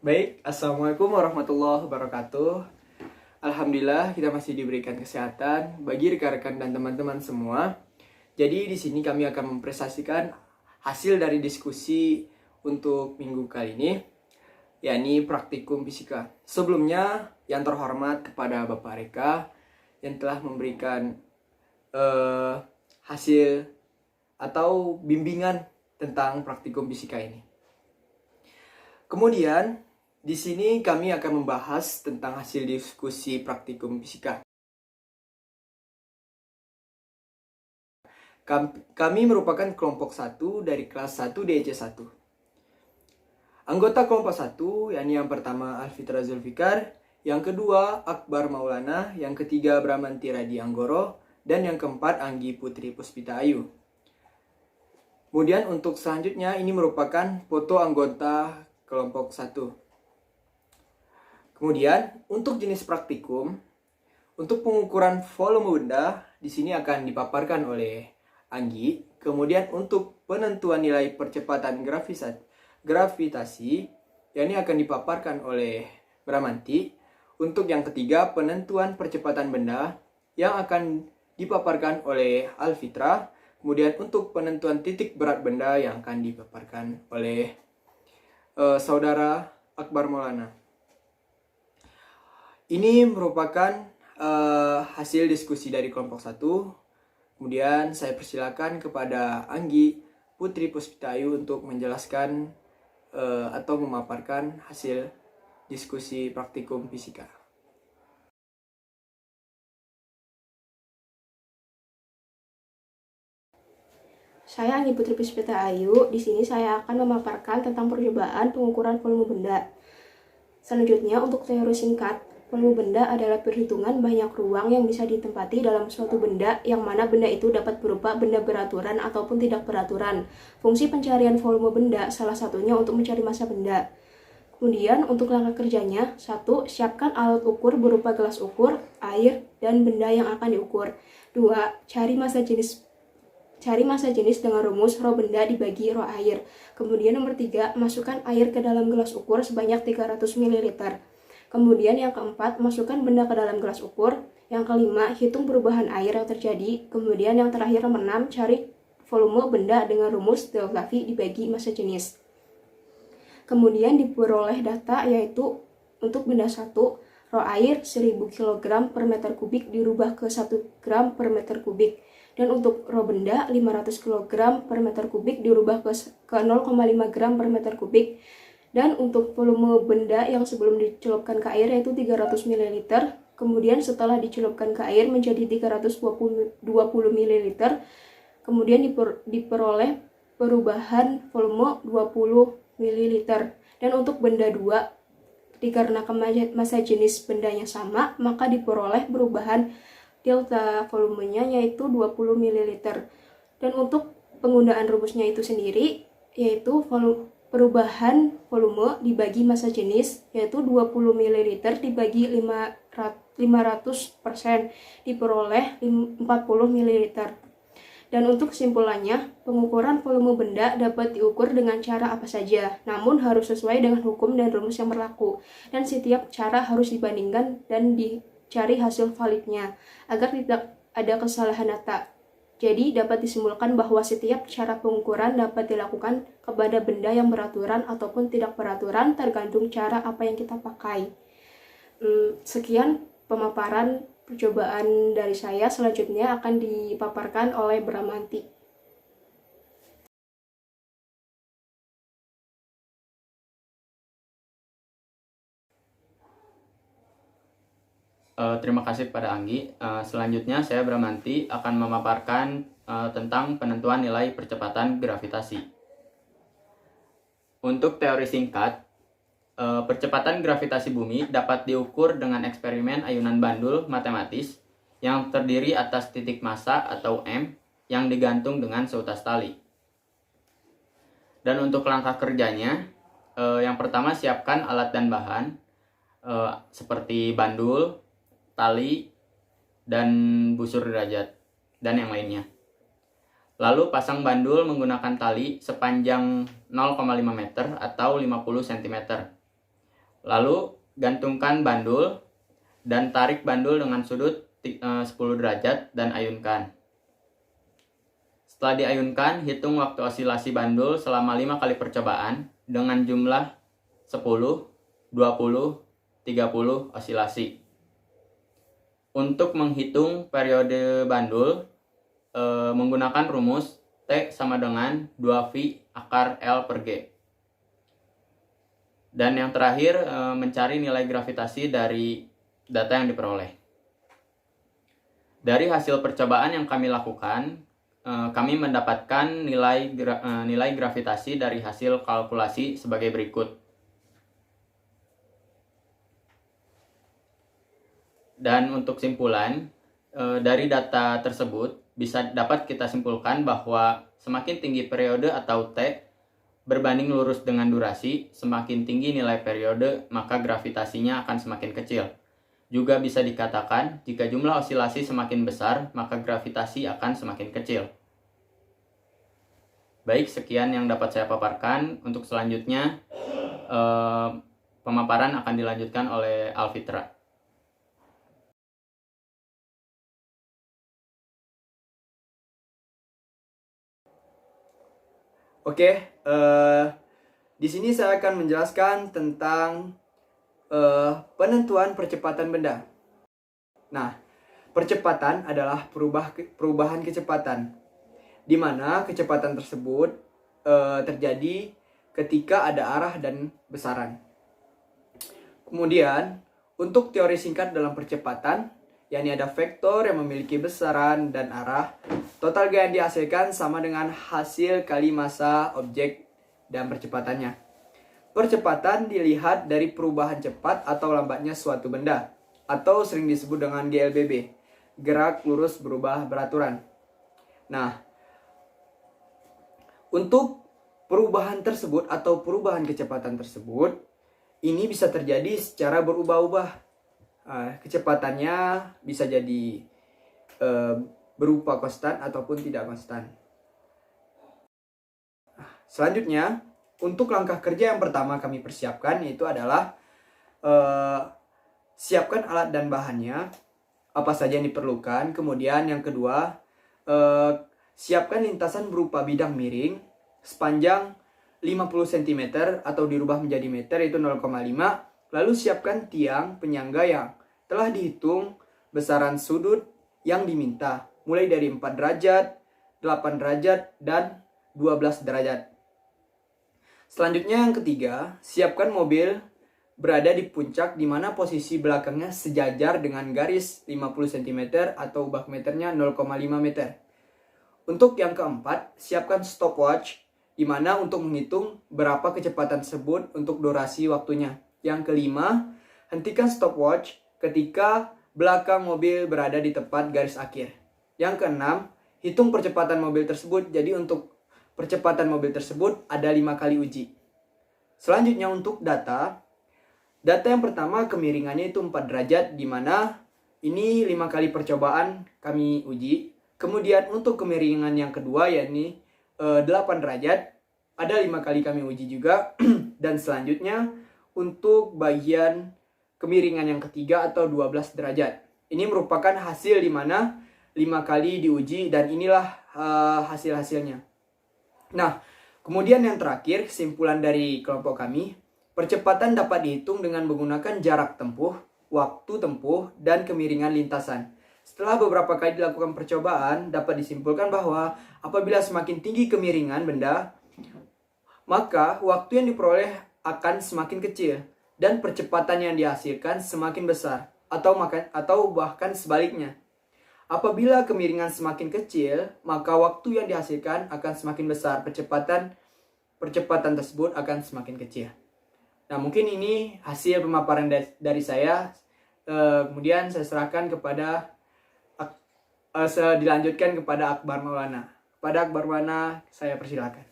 Baik, Assalamualaikum warahmatullahi wabarakatuh. Alhamdulillah kita masih diberikan kesehatan bagi rekan-rekan dan teman-teman semua. Jadi di sini kami akan mempresentasikan hasil dari diskusi untuk minggu kali ini, yakni praktikum fisika. Sebelumnya yang terhormat kepada Bapak Reka yang telah memberikan hasil atau bimbingan tentang praktikum fisika ini. Kemudian di sini kami akan membahas tentang hasil diskusi praktikum fisika. Kami merupakan kelompok 1 dari kelas 1 DC 1. Anggota kelompok 1 yakni yang pertama Alfitra Zulfikar, yang kedua Akbar Maulana, yang ketiga Bramanti Radi Anggoro, dan yang keempat Anggi Putri Puspita Ayu. Kemudian untuk selanjutnya ini merupakan foto anggota kelompok 1. Kemudian untuk jenis praktikum, untuk pengukuran volume benda di sini akan dipaparkan oleh Anggi. Kemudian untuk penentuan nilai percepatan gravitasi, yang ini akan dipaparkan oleh Bramanti. Untuk yang ketiga, penentuan percepatan benda yang akan dipaparkan oleh Alfitra. Kemudian untuk penentuan titik berat benda yang akan dipaparkan oleh saudara Akbar Maulana. Ini merupakan hasil diskusi dari kelompok 1. Kemudian saya persilakan kepada Anggi Putri Puspita Ayu untuk menjelaskan atau memaparkan hasil diskusi praktikum fisika. Saya Anggi Putri Puspita Ayu. Di sini saya akan memaparkan tentang percobaan pengukuran volume benda. Selanjutnya, untuk teori singkat, volume benda adalah perhitungan banyak ruang yang bisa ditempati dalam suatu benda, yang mana benda itu dapat berupa benda beraturan ataupun tidak beraturan. Fungsi pencarian volume benda salah satunya untuk mencari massa benda. Kemudian untuk langkah kerjanya, 1. Siapkan alat ukur berupa gelas ukur, air, dan benda yang akan diukur. 2. Cari massa jenis dengan rumus rho benda dibagi rho air. Kemudian nomor 3, masukkan air ke dalam gelas ukur sebanyak 300 ml. Kemudian yang keempat, masukkan benda ke dalam gelas ukur. Yang kelima, hitung perubahan air yang terjadi. Kemudian yang terakhir nomor 6, cari volume benda dengan rumus delta V dibagi massa jenis. Kemudian diperoleh data yaitu untuk benda 1, rho air 1000 kg per meter kubik dirubah ke 1 gram per meter kubik. Dan untuk rho benda 500 kg per meter kubik dirubah ke 0,5 gram per meter kubik. Dan untuk volume benda yang sebelum dicelupkan ke air yaitu 300 ml, kemudian setelah dicelupkan ke air menjadi 320 ml, kemudian diperoleh perubahan volume 20 ml. Dan untuk benda 2, dikarenakan massa jenis bendanya sama, maka diperoleh perubahan delta volumenya yaitu 20 ml. Dan untuk penggunaan rumusnya itu sendiri yaitu perubahan volume dibagi massa jenis yaitu 20 ml dibagi 500% diperoleh 40 ml. Dan untuk kesimpulannya, pengukuran volume benda dapat diukur dengan cara apa saja, namun harus sesuai dengan hukum dan rumus yang berlaku. Dan setiap cara harus dibandingkan dan dicari hasil validnya agar tidak ada kesalahan data. Jadi dapat disimpulkan bahwa setiap cara pengukuran dapat dilakukan kepada benda yang beraturan ataupun tidak beraturan tergantung cara apa yang kita pakai. Sekian pemaparan percobaan dari saya. Selanjutnya akan dipaparkan oleh Bramanti. Terima kasih kepada Anggi. Selanjutnya saya Bramanti akan memaparkan tentang penentuan nilai percepatan gravitasi. Untuk teori singkat, percepatan gravitasi bumi dapat diukur dengan eksperimen ayunan bandul matematis yang terdiri atas titik massa atau M yang digantung dengan seutas tali. Dan untuk langkah kerjanya, yang pertama siapkan alat dan bahan seperti bandul, tali, dan busur derajat, dan yang lainnya. Lalu pasang bandul menggunakan tali sepanjang 0,5 meter atau 50 cm. Lalu gantungkan bandul dan tarik bandul dengan sudut 10 derajat dan ayunkan. Setelah diayunkan, hitung waktu osilasi bandul selama 5 kali percobaan dengan jumlah 10, 20, 30 osilasi. Untuk menghitung periode bandul, menggunakan rumus T sama dengan 2V akar L per G. Dan yang terakhir, mencari nilai gravitasi dari data yang diperoleh. Dari hasil percobaan yang kami lakukan, kami mendapatkan nilai gravitasi dari hasil kalkulasi sebagai berikut. Dan untuk simpulan, dari data tersebut dapat kita simpulkan bahwa semakin tinggi periode atau T berbanding lurus dengan durasi, semakin tinggi nilai periode, maka gravitasinya akan semakin kecil. Juga bisa dikatakan, jika jumlah osilasi semakin besar, maka gravitasi akan semakin kecil. Baik, sekian yang dapat saya paparkan. Untuk selanjutnya, pemaparan akan dilanjutkan oleh Alfitra. Oke, di sini saya akan menjelaskan tentang penentuan percepatan benda. Nah, percepatan adalah perubahan kecepatan, di mana kecepatan tersebut terjadi ketika ada arah dan besaran. Kemudian, untuk teori singkat dalam percepatan, yakni ada vektor yang memiliki besaran dan arah, total gaya yang dihasilkan sama dengan hasil kali massa objek dan percepatannya. Percepatan dilihat dari perubahan cepat atau lambatnya suatu benda, atau sering disebut dengan GLBB, gerak lurus berubah beraturan. Nah, untuk perubahan tersebut atau perubahan kecepatan tersebut, ini bisa terjadi secara berubah-ubah. Kecepatannya bisa jadi berupa konstan ataupun tidak konstan. Selanjutnya, untuk langkah kerja yang pertama kami persiapkan yaitu adalah siapkan alat dan bahannya, apa saja yang diperlukan. Kemudian yang kedua, siapkan lintasan berupa bidang miring sepanjang 50 cm atau dirubah menjadi meter, itu 0,5. Lalu siapkan tiang penyangga yang telah dihitung besaran sudut yang diminta, mulai dari 4 derajat, 8 derajat, dan 12 derajat. Selanjutnya yang ketiga, siapkan mobil berada di puncak di mana posisi belakangnya sejajar dengan garis 50 cm atau bak meternya 0,5 meter. Untuk yang keempat, siapkan stopwatch di mana untuk menghitung berapa kecepatan tersebut untuk durasi waktunya. Yang kelima, hentikan stopwatch ketika belakang mobil berada di tepat garis akhir. Yang keenam, hitung percepatan mobil tersebut. Jadi untuk percepatan mobil tersebut ada 5 kali uji. Selanjutnya untuk data yang pertama kemiringannya itu 4 derajat, di mana ini 5 kali percobaan kami uji. Kemudian untuk kemiringan yang kedua yakni 8 derajat, ada 5 kali kami uji juga. Dan selanjutnya untuk bagian kemiringan yang ketiga atau 12 derajat. Ini merupakan hasil di mana 5 kali diuji dan inilah hasil-hasilnya. Nah, kemudian yang terakhir, kesimpulan dari kelompok kami, percepatan dapat dihitung dengan menggunakan jarak tempuh, waktu tempuh, dan kemiringan lintasan. Setelah beberapa kali dilakukan percobaan, dapat disimpulkan bahwa apabila semakin tinggi kemiringan benda, maka waktu yang diperoleh akan semakin kecil dan percepatan yang dihasilkan semakin besar, atau bahkan sebaliknya. Apabila kemiringan semakin kecil, maka waktu yang dihasilkan akan semakin besar, percepatan tersebut akan semakin kecil. Nah, mungkin ini hasil pemaparan dari saya. Kemudian saya serahkan kepada dilanjutkan kepada Akbar Maulana. Kepada Akbar Maulana saya persilakan.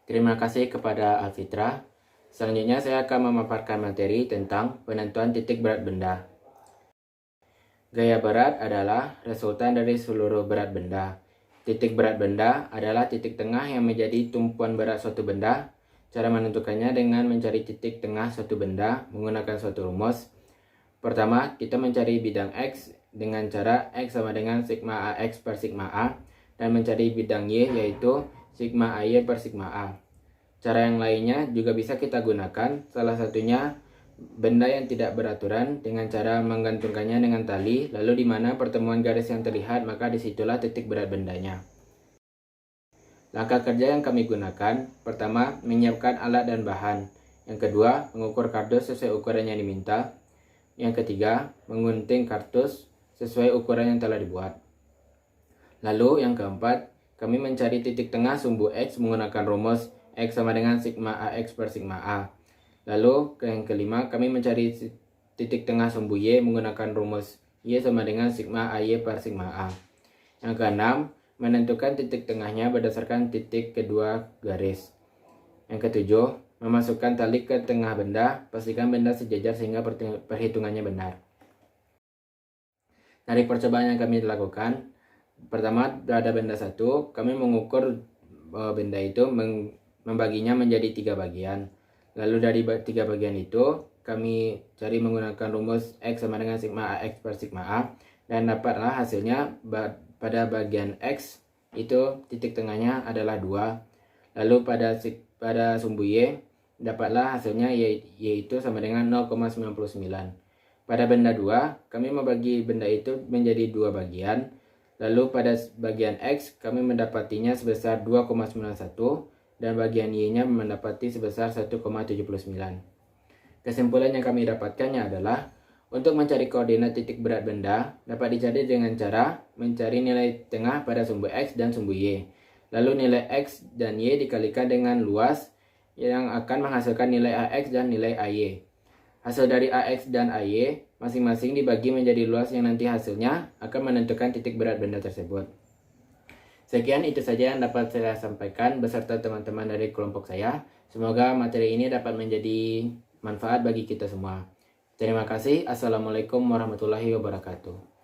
Terima kasih kepada Alfitra. Selanjutnya saya akan memaparkan materi tentang penentuan titik berat benda. Gaya berat adalah resultan dari seluruh berat benda. Titik berat benda adalah titik tengah yang menjadi tumpuan berat suatu benda. Cara menentukannya dengan mencari titik tengah suatu benda menggunakan suatu rumus. Pertama, kita mencari bidang X dengan cara X sama dengan sigma AX per sigma A, dan mencari bidang Y yaitu sigma AY per sigma A. Cara yang lainnya juga bisa kita gunakan, salah satunya benda yang tidak beraturan dengan cara menggantungkannya dengan tali, lalu di mana pertemuan garis yang terlihat maka disitulah titik berat bendanya. Langkah kerja yang kami gunakan, pertama menyiapkan alat dan bahan, yang kedua mengukur kardus sesuai ukuran yang diminta, yang ketiga menggunting kardus sesuai ukuran yang telah dibuat. Lalu yang keempat, kami mencari titik tengah sumbu X menggunakan rumus X sama dengan sigma AX per sigma A. Lalu yang kelima, kami mencari titik tengah sumbu Y menggunakan rumus Y sama dengan sigma AY per sigma A. Yang keenam, menentukan titik tengahnya berdasarkan titik kedua garis. Yang ketujuh, memasukkan tali ke tengah benda, pastikan benda sejajar sehingga perhitungannya benar. Dari percobaan yang kami lakukan, pertama pada benda 1, kami mengukur benda itu membaginya menjadi 3 bagian. Lalu dari 3 bagian itu, kami cari menggunakan rumus X sama dengan sigma AX per sigma A, dan dapatlah hasilnya pada bagian X itu titik tengahnya adalah 2. Lalu pada sumbu Y, dapatlah hasilnya yaitu sama dengan 0,99. Pada benda 2, kami membagi benda itu menjadi 2 bagian. Lalu pada bagian X, kami mendapatinya sebesar 2,91. Dan bagian Y-nya mendapati sebesar 1,79. Kesimpulan yang kami dapatkannya adalah, untuk mencari koordinat titik berat benda dapat dicari dengan cara mencari nilai tengah pada sumbu X dan sumbu Y. Lalu nilai X dan Y dikalikan dengan luas yang akan menghasilkan nilai AX dan nilai AY. Hasil dari AX dan AY masing-masing dibagi menjadi luas yang nanti hasilnya akan menentukan titik berat benda tersebut. Sekian itu saja yang dapat saya sampaikan beserta teman-teman dari kelompok saya. Semoga materi ini dapat menjadi manfaat bagi kita semua. Terima kasih. Assalamualaikum warahmatullahi wabarakatuh.